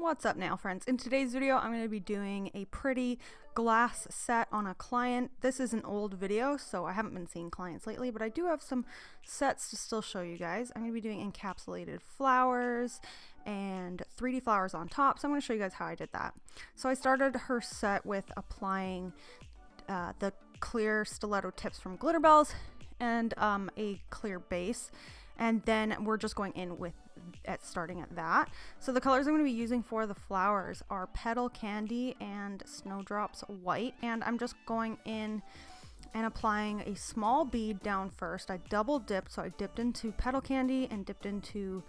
What's up nail friends? In today's video I'm going to be doing a pretty glass set on a client. This is an old video, so I haven't been seeing clients lately, but I do have some sets to still show you guys. I'm going to be doing encapsulated flowers and 3D flowers on top, so I'm going to show you guys how I did that. So I started her set with applying the clear stiletto tips from Glitterbels and a clear base, and then we're just going in with starting at that. So the colors I'm going to be using for the flowers are Petal Candy and Snowdrops White, and I'm just going in and applying a small bead down first. I double dipped, so I dipped into Petal Candy and dipped into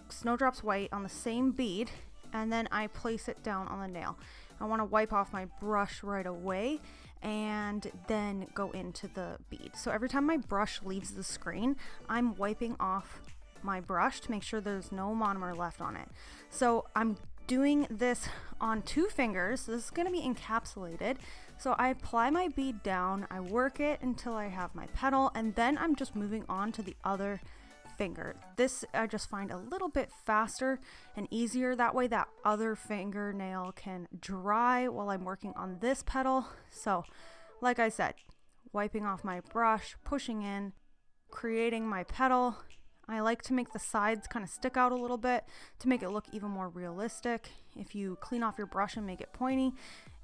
Snowdrops White on the same bead, and then I place it down on the nail. I want to wipe off my brush right away and then go into the bead. So every time my brush leaves the screen, I'm wiping off my brush to make sure there's no monomer left on it. So I'm doing this on 2 fingers. So this is going to be encapsulated. So I apply my bead down, I work it until I have my petal, and then I'm just moving on to the other finger. This I just find a little bit faster and easier. That way that other fingernail can dry while I'm working on this petal. So like I said, wiping off my brush, pushing in, creating my petal. I like to make the sides kind of stick out a little bit to make it look even more realistic. If you clean off your brush and make it pointy,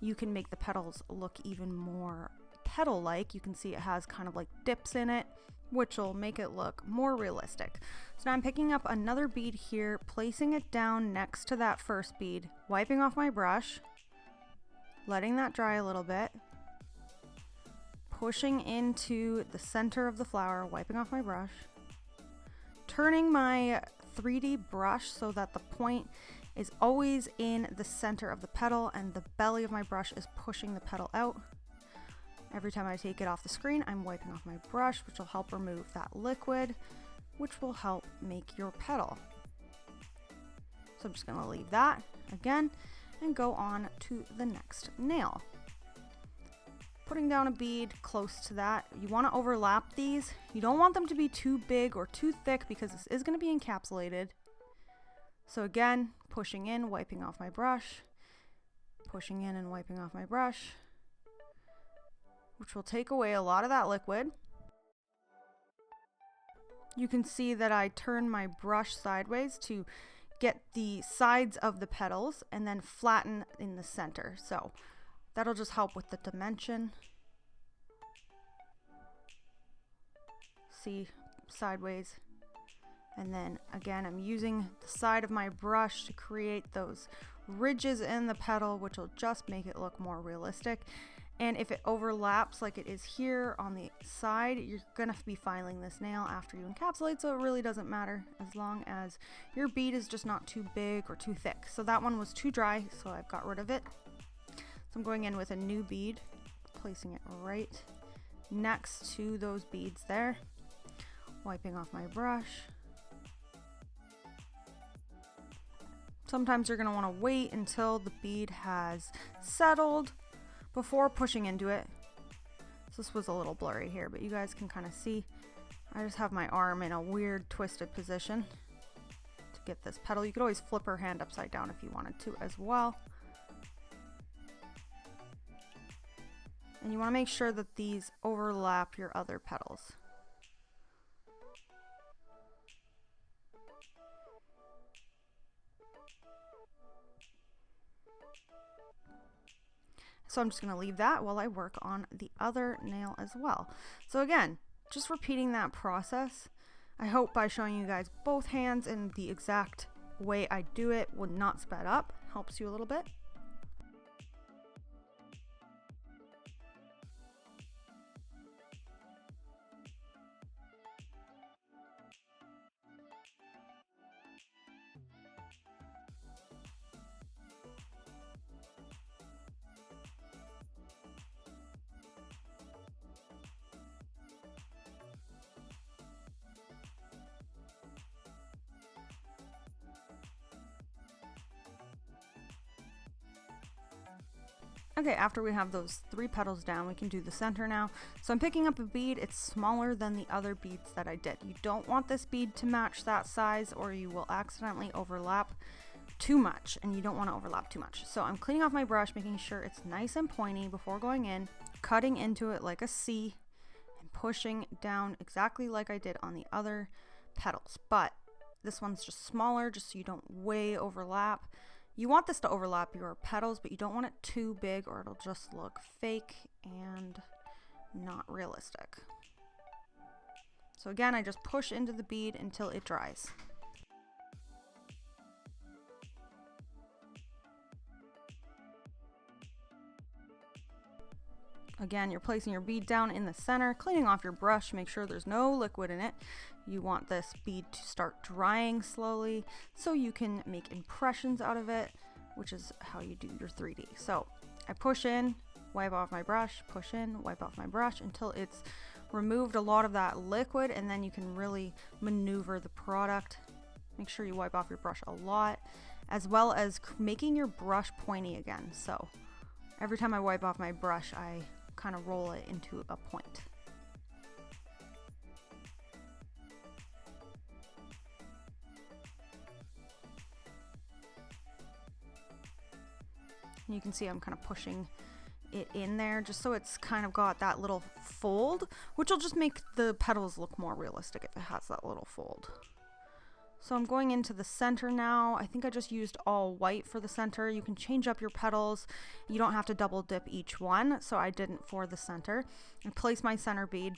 you can make the petals look even more petal-like. You can see it has kind of like dips in it, which will make it look more realistic. So now I'm picking up another bead here, placing it down next to that first bead, wiping off my brush, letting that dry a little bit, pushing into the center of the flower, wiping off my brush, turning my 3D brush so that the point is always in the center of the petal and the belly of my brush is pushing the petal out. Every time I take it off the screen, I'm wiping off my brush, which will help remove that liquid, which will help make your petal. So I'm just going to leave that again and go on to the next nail. Putting down a bead close to that. You want to overlap these. You don't want them to be too big or too thick because this is going to be encapsulated. So again, pushing in, wiping off my brush, pushing in and wiping off my brush, which will take away a lot of that liquid. You can see that I turn my brush sideways to get the sides of the petals and then flatten in the center. So that'll just help with the dimension. See, sideways. And then again, I'm using the side of my brush to create those ridges in the petal, which will just make it look more realistic. And if it overlaps like it is here on the side, you're gonna be filing this nail after you encapsulate, so it really doesn't matter as long as your bead is just not too big or too thick. So that one was too dry, so I've got rid of it. So I'm going in with a new bead, placing it right next to those beads there, wiping off my brush. Sometimes you're going to want to wait until the bead has settled before pushing into it. So this was a little blurry here, but you guys can kind of see. I just have my arm in a weird twisted position to get this petal. You could always flip her hand upside down if you wanted to as well. And you want to make sure that these overlap your other petals. So I'm just going to leave that while I work on the other nail as well. So again, just repeating that process. I hope by showing you guys both hands in the exact way I do it would not sped up, helps you a little bit. Okay, after we have those 3 petals down, we can do the center now. So I'm picking up a bead. It's smaller than the other beads that I did. You don't want this bead to match that size or you will accidentally overlap too much, and you don't want to overlap too much. So I'm cleaning off my brush, making sure it's nice and pointy before going in, cutting into it like a C, and pushing down exactly like I did on the other petals. But this one's just smaller, just so you don't way overlap. You want this to overlap your petals, but you don't want it too big or it'll just look fake and not realistic. So again, I just push into the bead until it dries. Again, you're placing your bead down in the center, cleaning off your brush, make sure there's no liquid in it. You want this bead to start drying slowly so you can make impressions out of it, which is how you do your 3D. So I push in, wipe off my brush, push in, wipe off my brush until it's removed a lot of that liquid, and then you can really maneuver the product. Make sure you wipe off your brush a lot, as well as making your brush pointy again. So every time I wipe off my brush, I kind of roll it into a point. And you can see I'm kind of pushing it in there just so it's kind of got that little fold, which will just make the petals look more realistic if it has that little fold. So I'm going into the center now. I think I just used all white for the center. You can change up your petals. You don't have to double dip each one, so I didn't for the center. And place my center bead,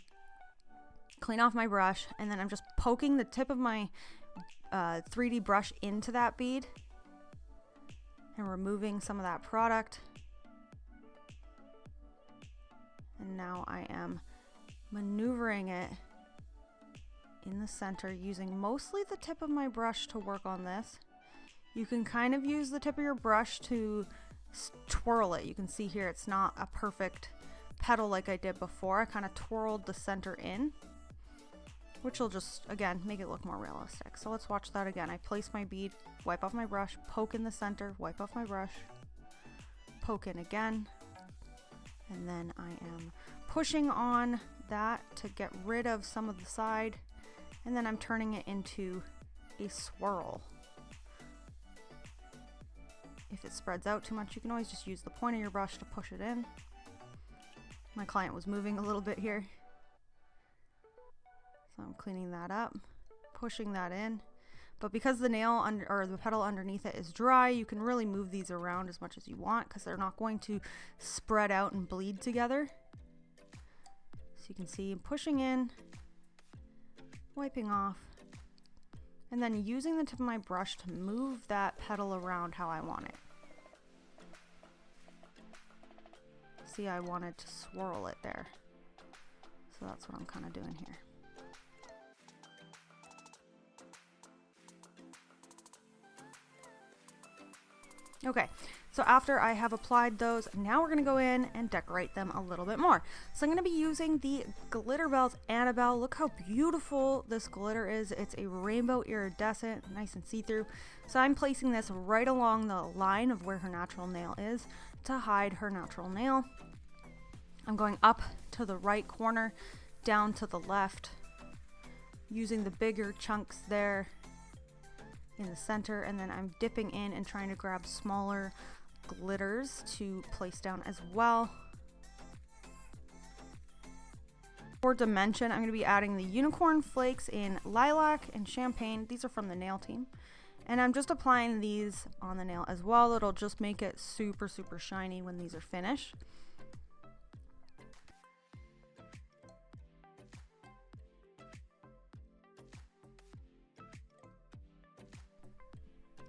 clean off my brush, and then I'm just poking the tip of my 3D brush into that bead and removing some of that product. And now I am maneuvering it in the center, using mostly the tip of my brush to work on this. You can kind of use the tip of your brush to twirl it. You can see here it's not a perfect petal like I did before. I kind of twirled the center in, which will just, again, make it look more realistic. So let's watch that again. I place my bead, wipe off my brush, poke in the center, wipe off my brush, poke in again, and then I am pushing on that to get rid of some of the side, and then I'm turning it into a swirl. If it spreads out too much, you can always just use the point of your brush to push it in. My client was moving a little bit here, so I'm cleaning that up, pushing that in. But because the nail or the petal underneath it is dry, you can really move these around as much as you want because they're not going to spread out and bleed together. So you can see I'm pushing in, wiping off, and then using the tip of my brush to move that petal around how I want it. See, I wanted to swirl it there. So that's what I'm kind of doing here. Okay, so after I have applied those, now we're going to go in and decorate them a little bit more. So I'm going to be using the Glitterbels Annabelle. Look how beautiful this glitter is. It's a rainbow iridescent, nice and see-through. So I'm placing this right along the line of where her natural nail is to hide her natural nail. I'm going up to the right corner, down to the left, using the bigger chunks there in the center, and then I'm dipping in and trying to grab smaller glitters to place down as well. For dimension, I'm going to be adding the unicorn flakes in lilac and champagne. These are from the nail team, and I'm just applying these on the nail as well. It'll just make it super shiny when these are finished.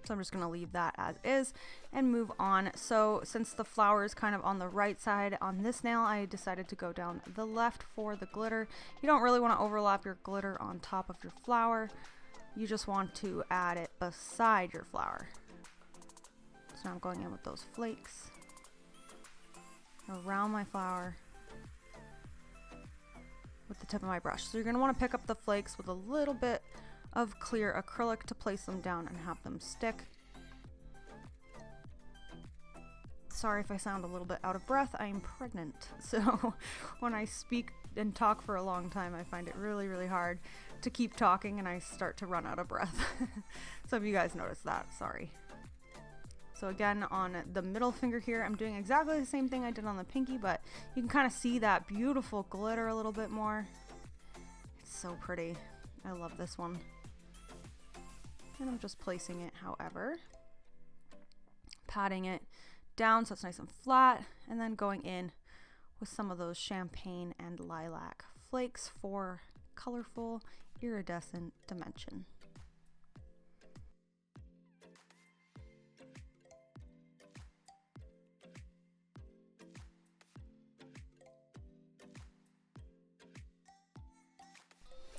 So I'm just going to leave that as is and move on. So since the flower is kind of on the right side on this nail, I decided to go down the left for the glitter. You don't really want to overlap your glitter on top of your flower. You just want to add it beside your flower. So now I'm going in with those flakes around my flower with the tip of my brush. So you're going to want to pick up the flakes with a little bit of clear acrylic to place them down and have them stick. Sorry if I sound a little bit out of breath. I am pregnant, so when I speak and talk for a long time, I find it really hard to keep talking and I start to run out of breath. So if you guys notice that, sorry. So again, on the middle finger here, I'm doing exactly the same thing I did on the pinky, but you can kind of see that beautiful glitter a little bit more. It's so pretty. I love this one. And I'm just placing it however, patting it down so it's nice and flat, and then going in with some of those champagne and lilac flakes for colorful iridescent dimension.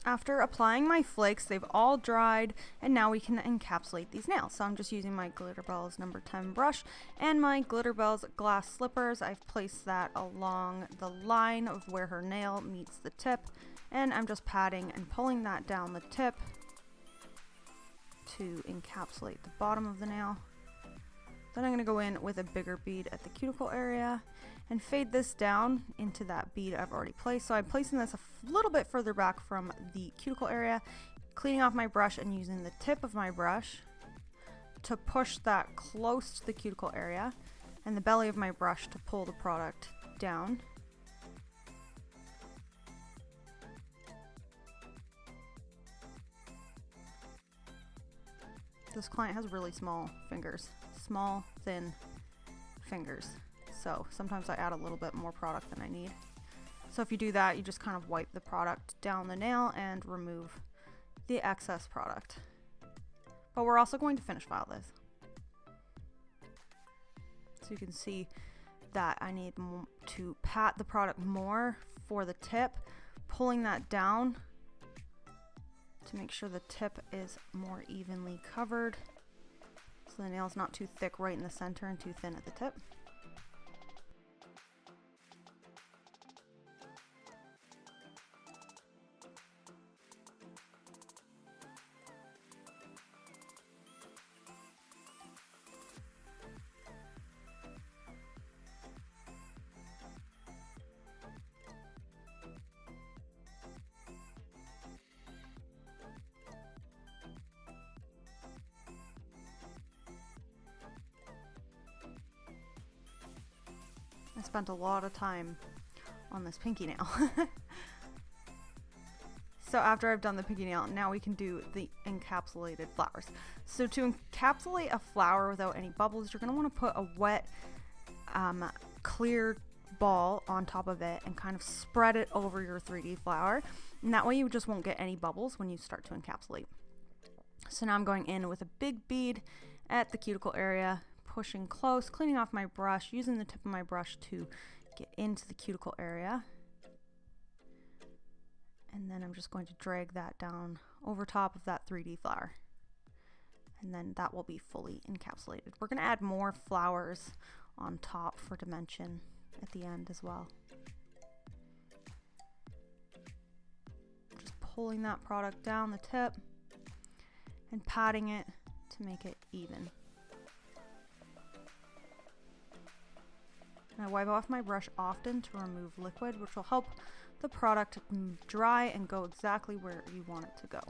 After applying my flakes, they've all dried, and now we can encapsulate these nails. So I'm just using my Glitterbels number 10 brush and my Glitterbels glass slippers. I've placed that along the line of where her nail meets the tip, and I'm just patting and pulling that down the tip to encapsulate the bottom of the nail. Then I'm going to go in with a bigger bead at the cuticle area and fade this down into that bead I've already placed. So I'm placing this a little bit further back from the cuticle area, cleaning off my brush and using the tip of my brush to push that close to the cuticle area, and the belly of my brush to pull the product down. This client has really small fingers, small, thin fingers. So sometimes I add a little bit more product than I need. So if you do that, you just kind of wipe the product down the nail and remove the excess product. But we're also going to finish file this. So you can see that I need to pat the product more for the tip, pulling that down to make sure the tip is more evenly covered, so the nail's not too thick right in the center and too thin at the tip. I spent a lot of time on this pinky nail. So after I've done the pinky nail, now we can do the encapsulated flowers. So to encapsulate a flower without any bubbles, you're going to want to put a wet, clear ball on top of it and kind of spread it over your 3D flower. And that way you just won't get any bubbles when you start to encapsulate. So now I'm going in with a big bead at the cuticle area, pushing close, cleaning off my brush, using the tip of my brush to get into the cuticle area. And then I'm just going to drag that down over top of that 3D flower. And then that will be fully encapsulated. We're going to add more flowers on top for dimension at the end as well. Just pulling that product down the tip and patting it to make it even. And I wipe off my brush often to remove liquid, which will help the product dry and go exactly where you want it to go.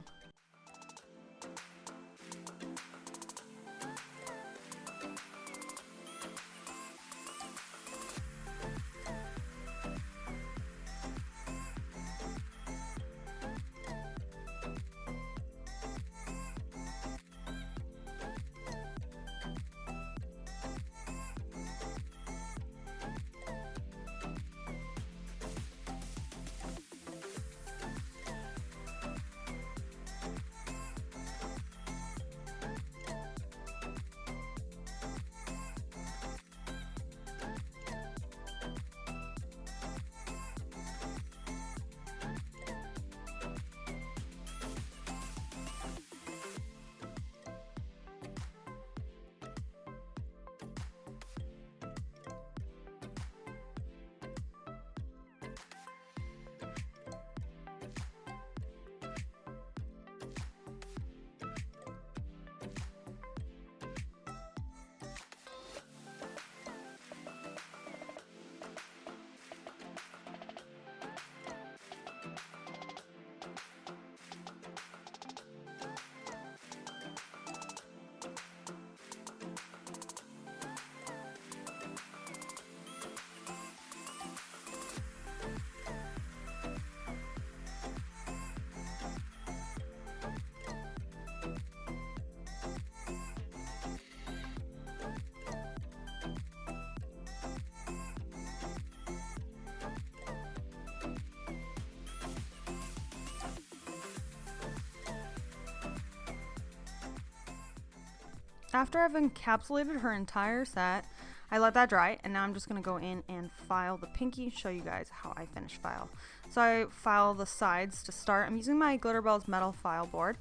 After I've encapsulated her entire set, I let that dry, and now I'm just going to go in and file the pinky, show you guys how I finish file. So I file the sides to start. I'm using my Glitterbels metal file board,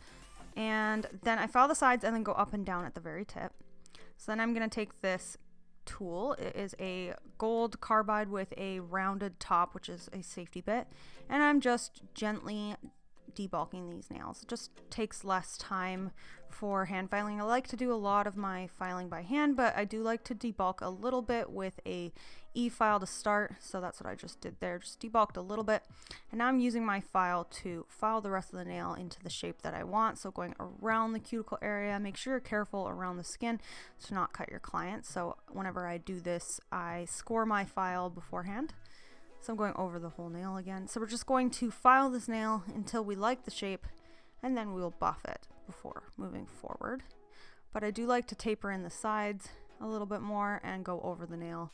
and then I file the sides and then go up and down at the very tip. So then I'm going to take this tool. It is a gold carbide with a rounded top, which is a safety bit, and I'm just gently debulking these nails. It just takes less time for hand filing. I like to do a lot of my filing by hand, but I do like to debulk a little bit with a e-file to start, so that's what I just did there, just debulked a little bit, and now I'm using my file to file the rest of the nail into the shape that I want. So going around the cuticle area, make sure you're careful around the skin to not cut your client. So whenever I do this, I score my file beforehand. So I'm going over the whole nail again. So we're just going to file this nail until we like the shape, and then we'll buff it before moving forward. But I do like to taper in the sides a little bit more and go over the nail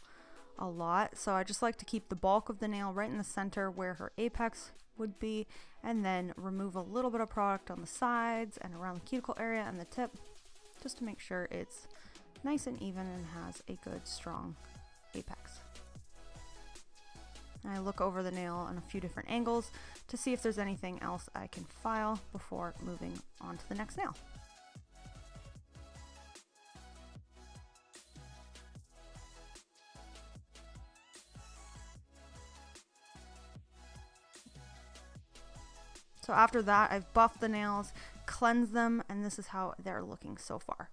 a lot. So I just like to keep the bulk of the nail right in the center where her apex would be, and then remove a little bit of product on the sides and around the cuticle area and the tip, just to make sure it's nice and even and has a good strong apex. I look over the nail on a few different angles to see if there's anything else I can file before moving on to the next nail. So after that, I've buffed the nails, cleansed them, and this is how they're looking so far.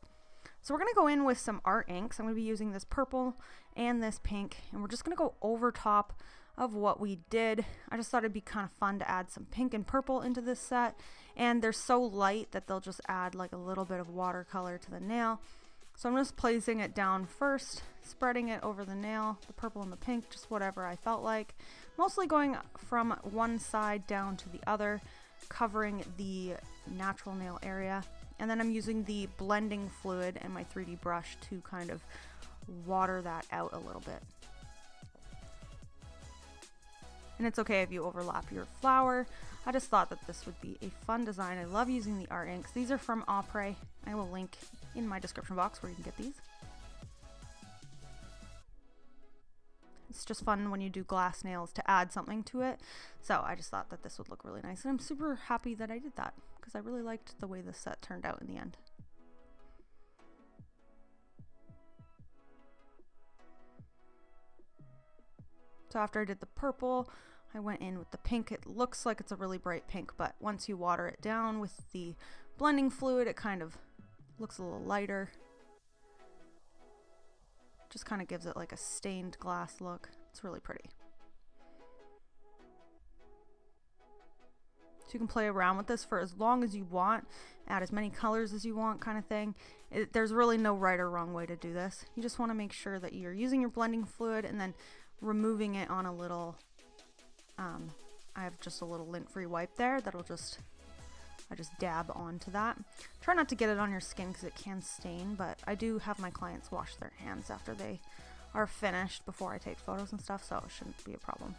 So we're going to go in with some art inks. I'm going to be using this purple and this pink, and we're just going to go over top of what we did. I just thought it'd be kind of fun to add some pink and purple into this set, and they're so light that they'll just add like a little bit of watercolor to the nail. So I'm just placing it down first, spreading it over the nail, the purple and the pink, just whatever I felt like. Mostly going from one side down to the other, covering the natural nail area. And then I'm using the blending fluid and my 3D brush to kind of water that out a little bit. And it's okay if you overlap your flower. I just thought that this would be a fun design. I love using the art inks. These are from Apres. I will link in my description box where you can get these. It's just fun when you do glass nails to add something to it. So I just thought that this would look really nice. And I'm super happy that I did that because I really liked the way this set turned out in the end. So after I did the purple, I went in with the pink. It looks like it's a really bright pink, but once you water it down with the blending fluid, it kind of looks a little lighter. Just kind of gives it like a stained glass look. It's really pretty. So you can play around with this for as long as you want, add as many colors as you want, kind of thing. There's really no right or wrong way to do this. You just want to make sure that you're using your blending fluid and then removing it on a little, I have just a little lint-free wipe there that'll just, I just dab onto that. Try not to get it on your skin because it can stain, but I do have my clients wash their hands after they are finished before I take photos and stuff, so it shouldn't be a problem.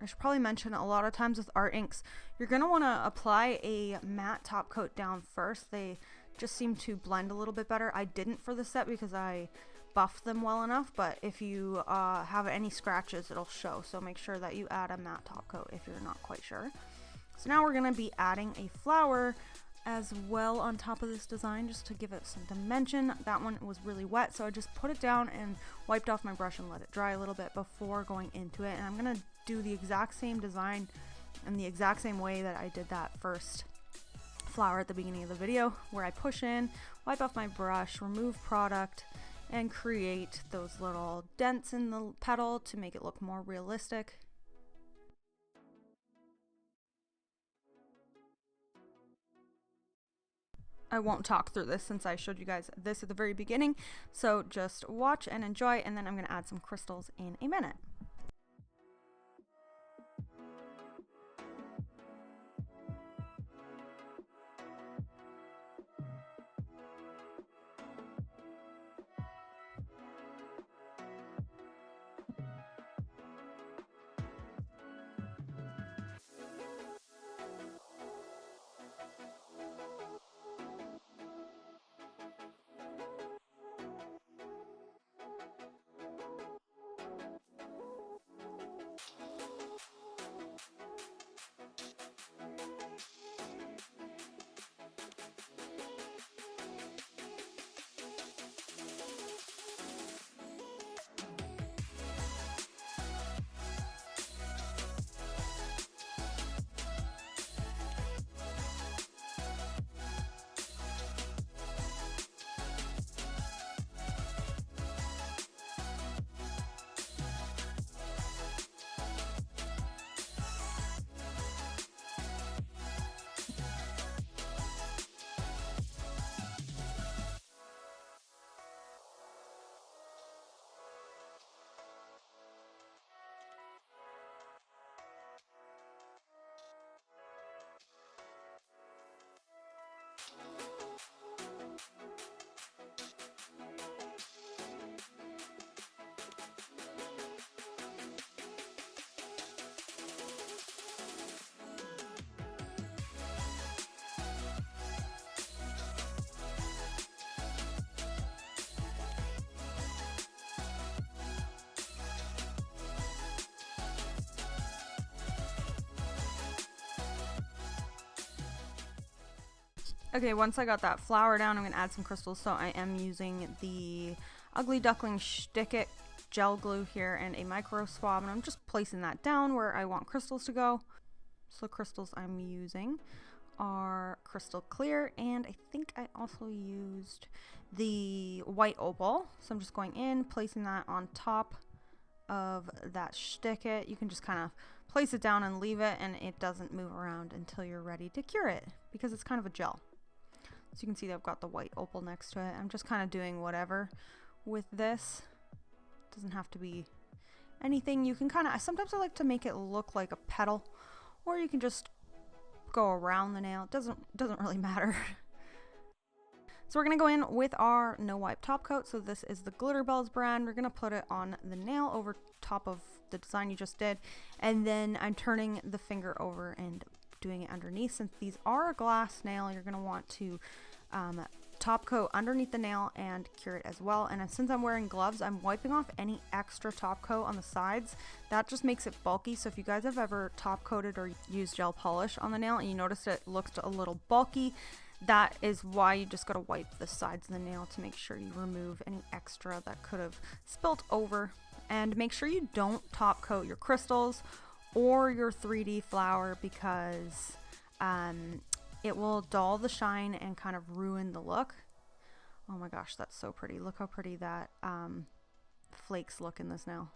I should probably mention a lot of times with art inks, you're going to want to apply a matte top coat down first. They just seem to blend a little bit better. I didn't for this set because I buffed them well enough, but if you have any scratches, it'll show. So make sure that you add a matte top coat if you're not quite sure. So now we're going to be adding a flower as well on top of this design just to give it some dimension. That one was really wet, so I just put it down and wiped off my brush and let it dry a little bit before going into it. And I'm going to do the exact same design in the exact same way that I did that first flower at the beginning of the video, where I push in, wipe off my brush, remove product, and create those little dents in the petal to make it look more realistic. I won't talk through this since I showed you guys this at the very beginning, so just watch and enjoy, and then I'm going to add some crystals in a minute. Okay, once I got that flower down, I'm going to add some crystals. So I am using the Ugly Duckling Schtik gel glue here and a micro swab, and I'm just placing that down where I want crystals to go. So the crystals I'm using are crystal clear, and I think I also used the white opal. So I'm just going in, placing that on top of that Schtik. You can just kind of place it down and leave it, and it doesn't move around until you're ready to cure it because it's kind of a gel. So you can see that I've got the white opal next to it. I'm just kind of doing whatever with this. Doesn't have to be anything. You can kind of, sometimes I like to make it look like a petal, or you can just go around the nail. It doesn't really matter. So we're going to go in with our no wipe top coat. So this is the Glitterbels brand. We're going to put it on the nail over top of the design you just did, and then I'm turning the finger over and doing it underneath. Since these are a glass nail, you're going to want to top coat underneath the nail and cure it as well. And since I'm wearing gloves, I'm wiping off any extra top coat on the sides. That just makes it bulky. So if you guys have ever top coated or used gel polish on the nail and you notice it looks a little bulky, that is why you just got to wipe the sides of the nail to make sure you remove any extra that could have spilt over. And make sure you don't top coat your crystals or your 3D flower, because it will dull the shine and kind of ruin the look. Oh my gosh, that's so pretty. Look how pretty that flakes look in this nail.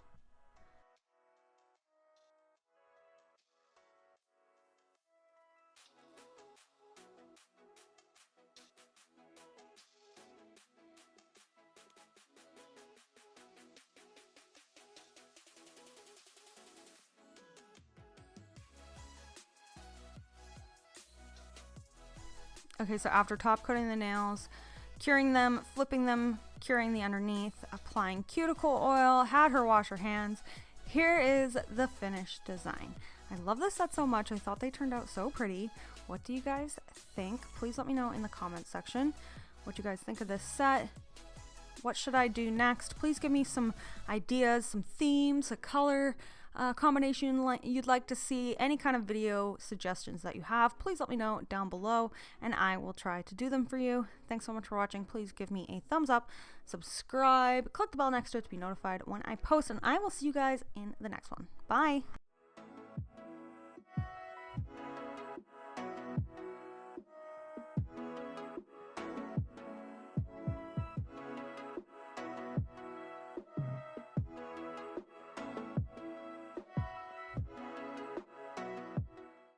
Okay, so after top coating the nails, curing them, flipping them, curing the underneath, applying cuticle oil, had her wash her hands, here is the finished design. I love this set so much. I thought they turned out so pretty. What do you guys think? Please let me know in the comments section what you guys think of this set. What should I do next? Please give me some ideas, some themes, a color combination you'd like to see, any kind of video suggestions that you have. Please let me know down below and I will try to do them for you. Thanks so much for watching. Please give me a thumbs up, subscribe, click the bell next to it to be notified when I post, and I will see you guys in the next one. Bye.